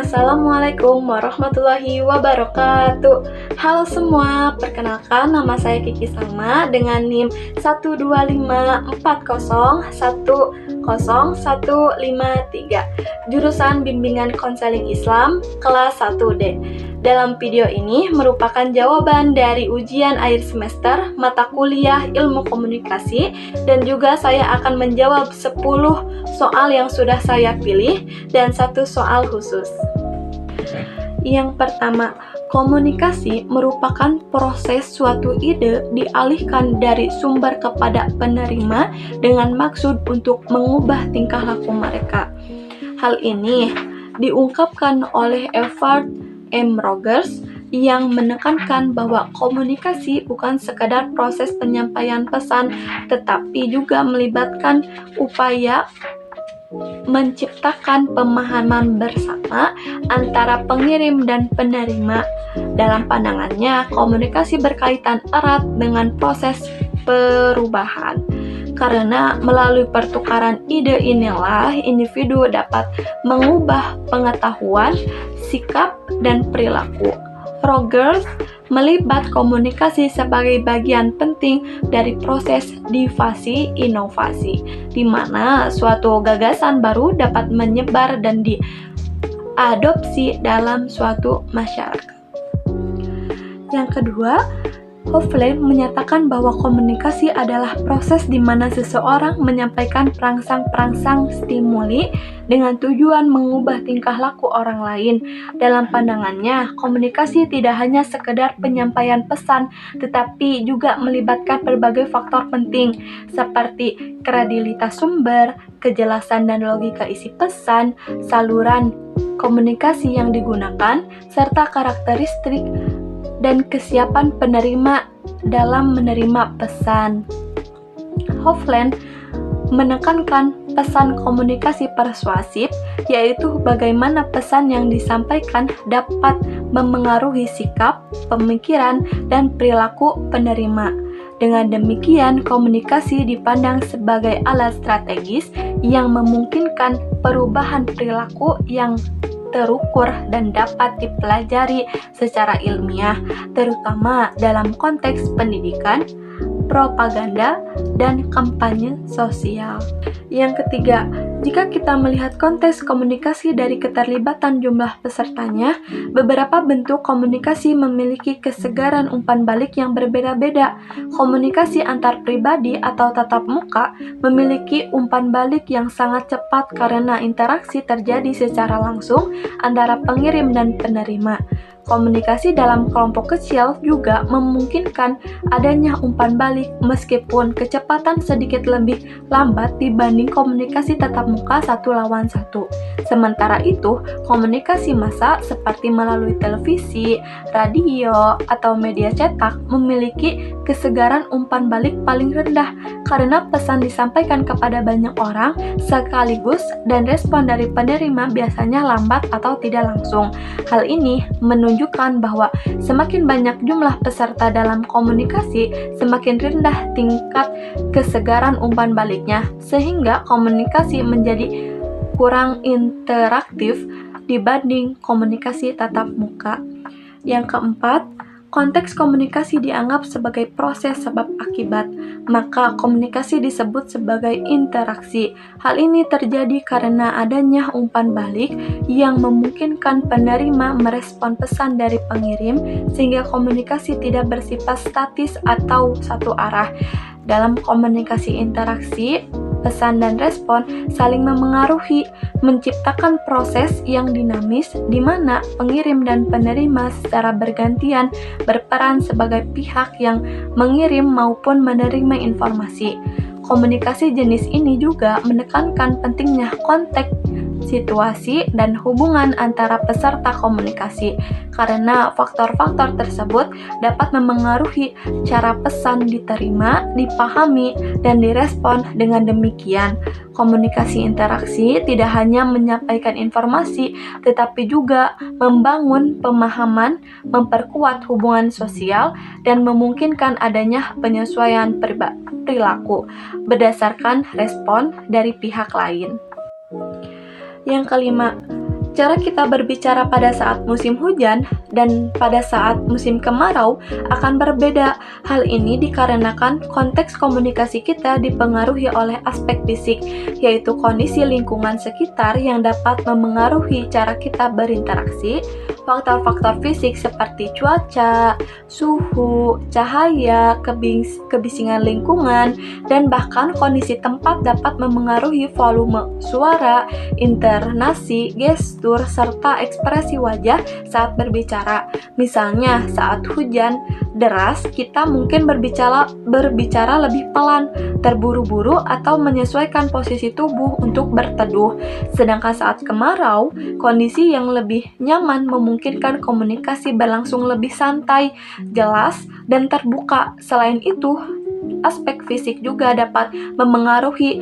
Assalamualaikum warahmatullahi wabarakatuh. Halo semua, perkenalkan nama saya Kiki Salma dengan NIM 12540101153, jurusan Bimbingan Konseling Islam kelas 1D. Dalam video ini merupakan jawaban dari ujian akhir semester mata kuliah Ilmu Komunikasi, dan juga saya akan menjawab 10 soal yang sudah saya pilih dan 1 soal khusus. Yang pertama, komunikasi merupakan proses suatu ide dialihkan dari sumber kepada penerima dengan maksud untuk mengubah tingkah laku mereka. Hal ini diungkapkan oleh Edward M. Rogers yang menekankan bahwa komunikasi bukan sekadar proses penyampaian pesan, tetapi juga melibatkan upaya menciptakan pemahaman bersama antara pengirim dan penerima. Dalam pandangannya, komunikasi berkaitan erat dengan proses perubahan. Karena melalui pertukaran ide inilah individu dapat mengubah pengetahuan, sikap, dan perilaku. Rogers melibat komunikasi sebagai bagian penting dari proses diffusi inovasi, di mana suatu gagasan baru dapat menyebar dan diadopsi dalam suatu masyarakat. Yang kedua, Hoffman menyatakan bahwa komunikasi adalah proses di mana seseorang menyampaikan perangsang-perangsang stimuli dengan tujuan mengubah tingkah laku orang lain. Dalam pandangannya, komunikasi tidak hanya sekedar penyampaian pesan, tetapi juga melibatkan berbagai faktor penting seperti kredibilitas sumber, kejelasan dan logika isi pesan, saluran komunikasi yang digunakan, serta karakteristik dan kesiapan penerima dalam menerima pesan. Hoffman menekankan pesan komunikasi persuasif, yaitu bagaimana pesan yang disampaikan dapat memengaruhi sikap, pemikiran, dan perilaku penerima. Dengan demikian, komunikasi dipandang sebagai alat strategis yang memungkinkan perubahan perilaku yang terukur dan dapat dipelajari secara ilmiah, terutama dalam konteks pendidikan, propaganda, dan kampanye sosial. Yang ketiga, jika kita melihat konteks komunikasi dari keterlibatan jumlah pesertanya, beberapa bentuk komunikasi memiliki kesegaran umpan balik yang berbeda-beda. Komunikasi antar pribadi atau tatap muka memiliki umpan balik yang sangat cepat karena interaksi terjadi secara langsung antara pengirim dan penerima. Komunikasi dalam kelompok kecil juga memungkinkan adanya umpan balik meskipun kecepatan sedikit lebih lambat dibanding komunikasi tatap muka 1 lawan 1. Sementara itu, komunikasi massa seperti melalui televisi, radio, atau media cetak memiliki kesegaran umpan balik paling rendah karena pesan disampaikan kepada banyak orang sekaligus dan respon dari penerima biasanya lambat atau tidak langsung. Hal ini menunjukkan bahwa semakin banyak jumlah peserta dalam komunikasi, semakin rendah tingkat kesegaran umpan baliknya, sehingga komunikasi menjadi kurang interaktif dibanding komunikasi tatap muka. Yang keempat, konteks komunikasi dianggap sebagai proses sebab akibat, maka komunikasi disebut sebagai interaksi. Hal ini terjadi karena adanya umpan balik yang memungkinkan penerima merespon pesan dari pengirim, sehingga komunikasi tidak bersifat statis atau satu arah. Dalam komunikasi interaksi, pesan dan respon saling memengaruhi, menciptakan proses yang dinamis di mana pengirim dan penerima secara bergantian berperan sebagai pihak yang mengirim maupun menerima informasi. Komunikasi jenis ini juga menekankan pentingnya konteks, situasi, dan hubungan antara peserta komunikasi, karena faktor-faktor tersebut dapat memengaruhi cara pesan diterima, dipahami, dan direspon. Dengan demikian, komunikasi interaksi tidak hanya menyampaikan informasi, tetapi juga membangun pemahaman, memperkuat hubungan sosial, dan memungkinkan adanya penyesuaian perilaku berdasarkan respon dari pihak lain. Yang kelima, Cara kita berbicara pada saat musim hujan dan pada saat musim kemarau akan berbeda. Hal ini dikarenakan konteks komunikasi kita dipengaruhi oleh aspek fisik, yaitu kondisi lingkungan sekitar yang dapat memengaruhi cara kita berinteraksi. Faktor-faktor fisik seperti cuaca, suhu, cahaya, kebisingan lingkungan, dan bahkan kondisi tempat dapat memengaruhi volume suara, intonasi, gestur, serta ekspresi wajah saat berbicara. Misalnya, saat hujan deras, kita mungkin berbicara lebih pelan, terburu-buru, atau menyesuaikan posisi tubuh untuk berteduh. Sedangkan saat kemarau, kondisi yang lebih nyaman memungkinkan komunikasi berlangsung lebih santai, jelas, dan terbuka. Selain itu, aspek fisik juga dapat memengaruhi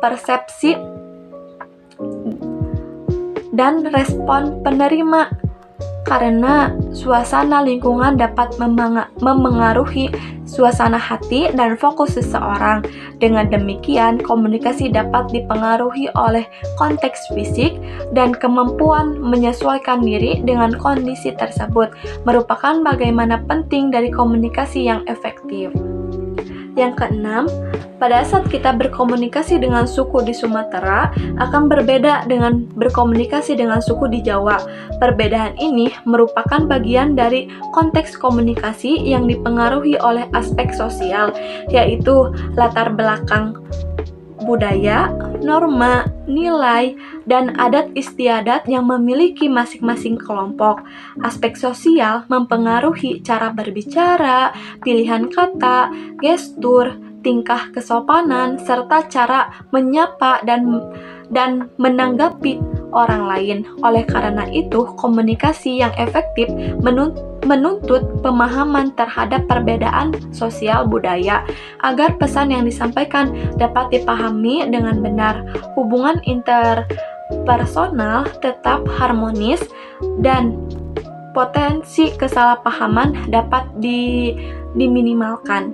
persepsi dan respon penerima, karena suasana lingkungan dapat memengaruhi suasana hati dan fokus seseorang. Dengan demikian, komunikasi dapat dipengaruhi oleh konteks fisik dan kemampuan menyesuaikan diri dengan kondisi tersebut merupakan bagaimana penting dari komunikasi yang efektif. Yang keenam, pada saat kita berkomunikasi dengan suku di Sumatera akan berbeda dengan berkomunikasi dengan suku di Jawa. Perbedaan ini merupakan bagian dari konteks komunikasi yang dipengaruhi oleh aspek sosial, yaitu latar belakang budaya, norma, nilai, dan adat istiadat yang memiliki masing-masing kelompok. Aspek sosial mempengaruhi cara berbicara, pilihan kata, gestur, tingkah kesopanan, serta cara menyapa dan menanggapi orang lain. Oleh karena itu, komunikasi yang efektif menuntut pemahaman terhadap perbedaan sosial budaya agar pesan yang disampaikan dapat dipahami dengan benar. Hubungan interpersonal tetap harmonis dan potensi kesalahpahaman dapat diminimalkan.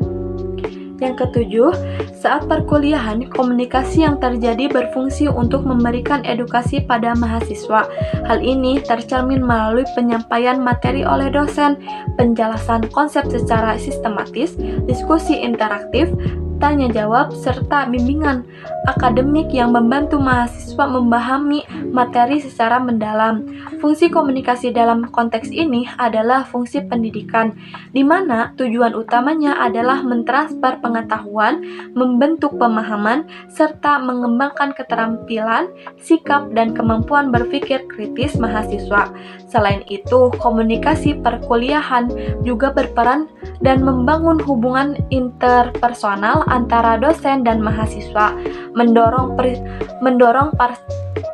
Yang ketujuh, saat perkuliahan, komunikasi yang terjadi berfungsi untuk memberikan edukasi pada mahasiswa. Hal ini tercermin melalui penyampaian materi oleh dosen, penjelasan konsep secara sistematis, diskusi interaktif, tanya jawab, serta bimbingan akademik yang membantu mahasiswa memahami materi secara mendalam. Fungsi komunikasi dalam konteks ini adalah fungsi pendidikan, di mana tujuan utamanya adalah mentransfer pengetahuan, membentuk pemahaman, serta mengembangkan keterampilan, sikap, dan kemampuan berpikir kritis mahasiswa. Selain itu, komunikasi perkuliahan juga berperan dan membangun hubungan interpersonal antara dosen dan mahasiswa, mendorong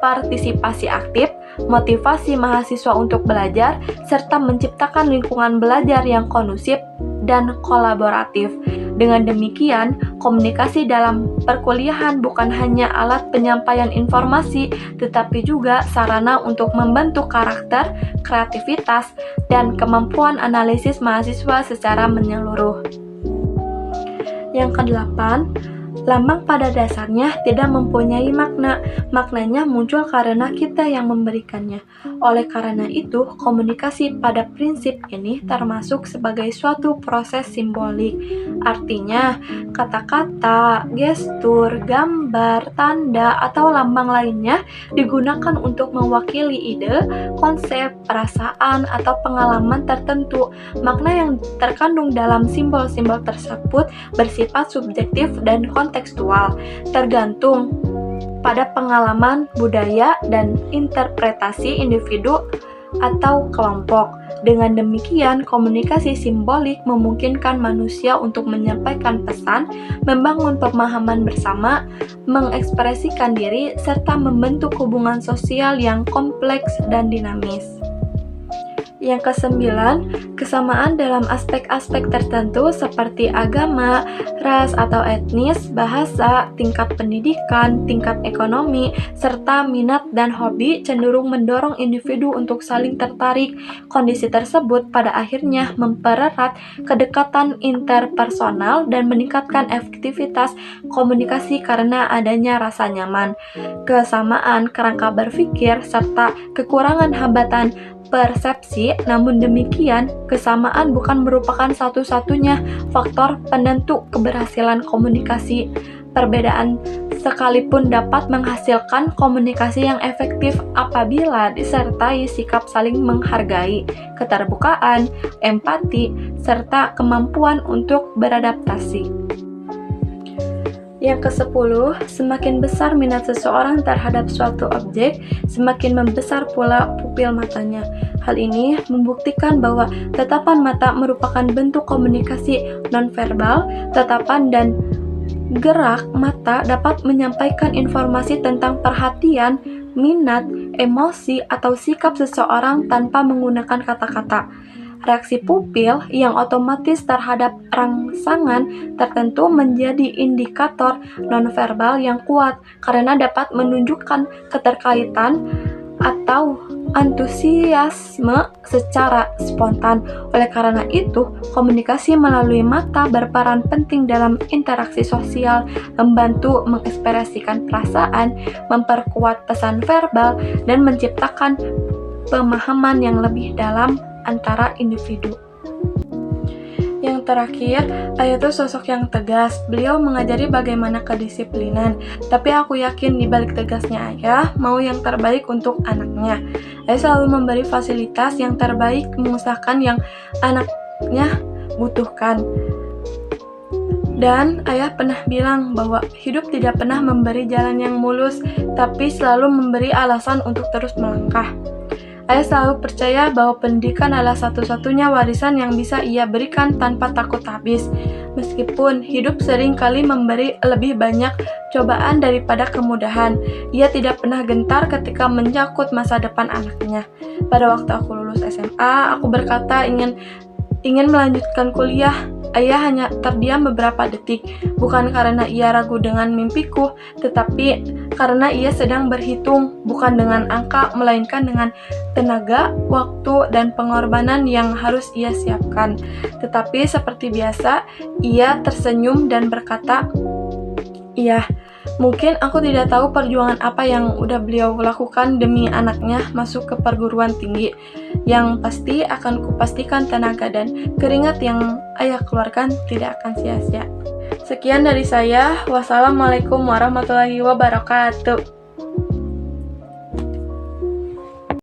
partisipasi aktif, motivasi mahasiswa untuk belajar, serta menciptakan lingkungan belajar yang kondusif dan kolaboratif. Dengan demikian, komunikasi dalam perkuliahan bukan hanya alat penyampaian informasi, tetapi juga sarana untuk membentuk karakter, kreativitas, dan kemampuan analisis mahasiswa secara menyeluruh. Yang kedelapan, lambang pada dasarnya tidak mempunyai makna. Maknanya muncul karena kita yang memberikannya. Oleh karena itu, komunikasi pada prinsip ini termasuk sebagai suatu proses simbolik. Artinya, kata-kata, gestur, gambar, tanda, atau lambang lainnya digunakan untuk mewakili ide, konsep, perasaan, atau pengalaman tertentu. Makna yang terkandung dalam simbol-simbol tersebut bersifat subjektif dan kontekstual, tergantung pada pengalaman, budaya, dan interpretasi individu atau kelompok. Dengan demikian, komunikasi simbolik memungkinkan manusia untuk menyampaikan pesan, membangun pemahaman bersama, mengekspresikan diri, serta membentuk hubungan sosial yang kompleks dan dinamis. Yang kesembilan, Kesamaan dalam aspek-aspek tertentu seperti agama, ras atau etnis, bahasa, tingkat pendidikan, tingkat ekonomi, serta minat dan hobi cenderung mendorong individu untuk saling tertarik. Kondisi tersebut pada akhirnya mempererat kedekatan interpersonal dan meningkatkan efektivitas komunikasi karena adanya rasa nyaman. Kesamaan kerangka berpikir serta kekurangan hambatan persepsi, namun demikian, kesamaan bukan merupakan satu-satunya faktor penentu keberhasilan komunikasi. Perbedaan sekalipun dapat menghasilkan komunikasi yang efektif apabila disertai sikap saling menghargai, keterbukaan, empati, serta kemampuan untuk beradaptasi. Yang ke-10, semakin besar minat seseorang terhadap suatu objek, semakin membesar pula pupil matanya. Hal ini membuktikan bahwa tatapan mata merupakan bentuk komunikasi nonverbal. Tatapan dan gerak mata dapat menyampaikan informasi tentang perhatian, minat, emosi, atau sikap seseorang tanpa menggunakan kata-kata. Reaksi pupil yang otomatis terhadap rangsangan tertentu menjadi indikator nonverbal yang kuat karena dapat menunjukkan keterkaitan atau antusiasme secara spontan. Oleh karena itu, komunikasi melalui mata berperan penting dalam interaksi sosial, membantu mengekspresikan perasaan, memperkuat pesan verbal, dan menciptakan pemahaman yang lebih dalam antara individu. Yang terakhir, Ayah itu sosok yang tegas. Beliau mengajari bagaimana kedisiplinan. Tapi aku yakin di balik tegasnya Ayah, mau yang terbaik untuk anaknya. Ayah selalu memberi fasilitas yang terbaik, mengusahakan yang anaknya butuhkan. Dan Ayah pernah bilang bahwa hidup tidak pernah memberi jalan yang mulus, tapi selalu memberi alasan untuk terus melangkah. Ayah selalu percaya bahwa pendidikan adalah satu-satunya warisan yang bisa ia berikan tanpa takut habis. Meskipun hidup sering kali memberi lebih banyak cobaan daripada kemudahan, ia tidak pernah gentar ketika menyangkut masa depan anaknya. Pada waktu aku lulus SMA, aku berkata ingin melanjutkan kuliah. Ayah hanya terdiam beberapa detik, bukan karena ia ragu dengan mimpiku, tetapi karena ia sedang berhitung, bukan dengan angka, melainkan dengan tenaga, waktu, dan pengorbanan yang harus ia siapkan. Tetapi seperti biasa, ia tersenyum dan berkata, "Iya, mungkin aku tidak tahu perjuangan apa yang udah beliau lakukan demi anaknya masuk ke perguruan tinggi. Yang pasti akan kupastikan tenaga dan keringat yang ayah keluarkan tidak akan sia-sia." Sekian dari saya. Wassalamualaikum warahmatullahi wabarakatuh.